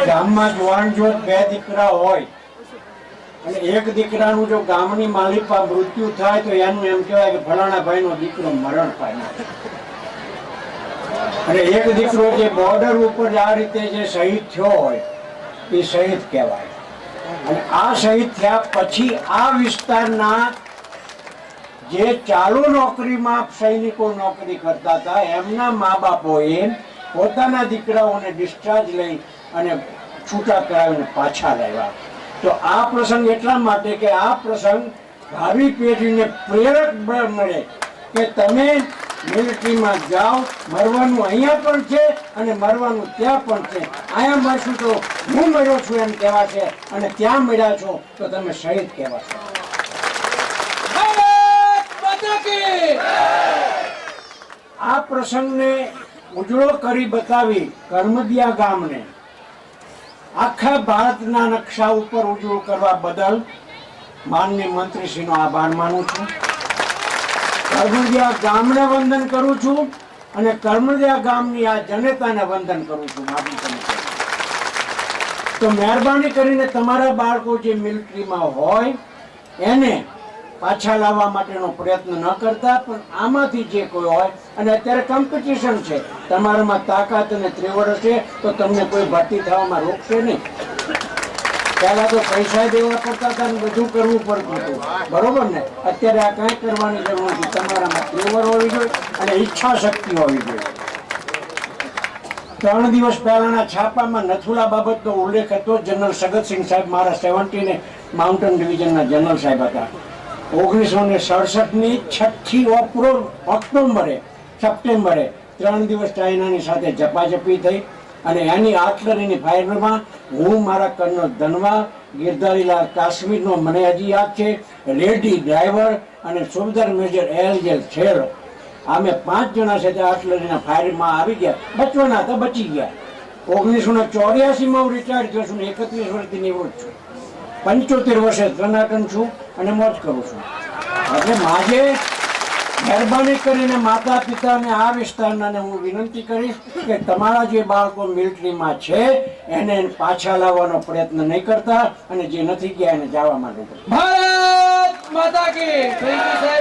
ગામમાં જુવાનજોત બે દીકરા હોય અને એક દીકરાનું જો ગામની માલિકા મૃત્યુ થાય તો એનું એમ કહેવાય કે ફલાણા ભાઈનો દીકરો મરણ પામ્યો. અને એક દીકરો જે બોર્ડર ઉપર આ રીતે જે શહીદ થયો હોય એ શહીદ કહેવાય. અને આ શહીદ થયા પછી આ વિસ્તારના જે ચાલુ નોકરીમાં સૈનિકો નોકરી કરતા હતા એમના મા બાપોએ પોતાના દીકરાઓને ડિસ્ચાર્જ લઈ અને છૂટા કરાવીને પાછા લાવ્યા. તો આ પ્રસંગ એટલા માટે કે આ પ્રસંગ ભાવિ પેઢીને પ્રેરક મળે કે તમે મિલિટરીમાં જાઓ, મરવાનું અહીંયા પણ છે અને મરવાનું ત્યાં પણ છે. અહીંયા મળશું તો હું મળ્યો છું એમ કહેવા છે અને ત્યાં મળ્યા છો તો તમે શહીદ કહેવાશો. આ પ્રસંગને ઉજળો કરી બતાવી કરમદિયા ગામને આખા ભારતના નકશા ઉપર ઉજળું કરવા બદલ માનનીય મંત્રીશ્રીનો આભાર માનું છું. કરમદિયા ગામને વંદન કરું છું અને કરમદિયા ગામની આ જનતાને વંદન કરું છું. તો મહેરબાની કરીને તમારા બાળકો જે મિલિટરીમાં હોય એને પાછા લાવવા માટેનો પ્રયત્ન ન કરતા, પણ આમાંથી જે કોઈ હોય, અને અત્યારે કોમ્પિટિશન છે, તમારામાં તાકાત અને ત્રેવડ હશે તો તમને કોઈ ભરતી થવામાં રોકશે નહીં. પહેલા તો પૈસા દેવા પડતા હતા ને બધું કરવું પડતું હતું, બરોબર ને? અત્યારે આ કાંઈ કરવાની જરૂર નથી. તમારામાં ત્રેવડ હોવી જોઈએ અને ઈચ્છા શક્તિ હોવી જોઈએ. 3 દિવસ પહેલાના છાપામાં નથુલા બાબતનો ઉલ્લેખ હતો. જનરલ સગતસિંહ સાહેબ મારા 70 માઉન્ટેન ડિવિઝનના જનરલ સાહેબ હતા. 1967ની 6 ઓક્ટોબરે સપ્ટેમ્બરે 3 દિવસ ચાઇનાની સાથે ઝપાઝપી થઈ અને એની આર્ટલરીની ફાયરમાં હું, મારા કર્નલ ધનવા, ગિરધારીલાલ કાશ્મીરનો મને હજી યાદ છે, રેડી ડ્રાઈવર અને સુબેદાર મેજર એલ છેડો, અમે 5 જણા સાથે આર્ટલરીના ફાયરમાં આવી ગયા. બચવાના હતા, બચી ગયા. 1984માં હું રિટાયર્ડ થયો છું, 31 વર્ષથી નિવૃત્ત છું. 75 વર્ષે ત્રનાટન છું અને મોજ કરું છું. એટલે માજે મહેરબાની કરીને માતા પિતાને આ વિસ્તારના હું વિનંતી કરીશ કે તમારા જે બાળકો મિલિટરીમાં છે એને પાછા લાવવાનો પ્રયત્ન નહીં કરતા અને જે નથી ગયા એને જવા માટે. ભારત માતા કી જય.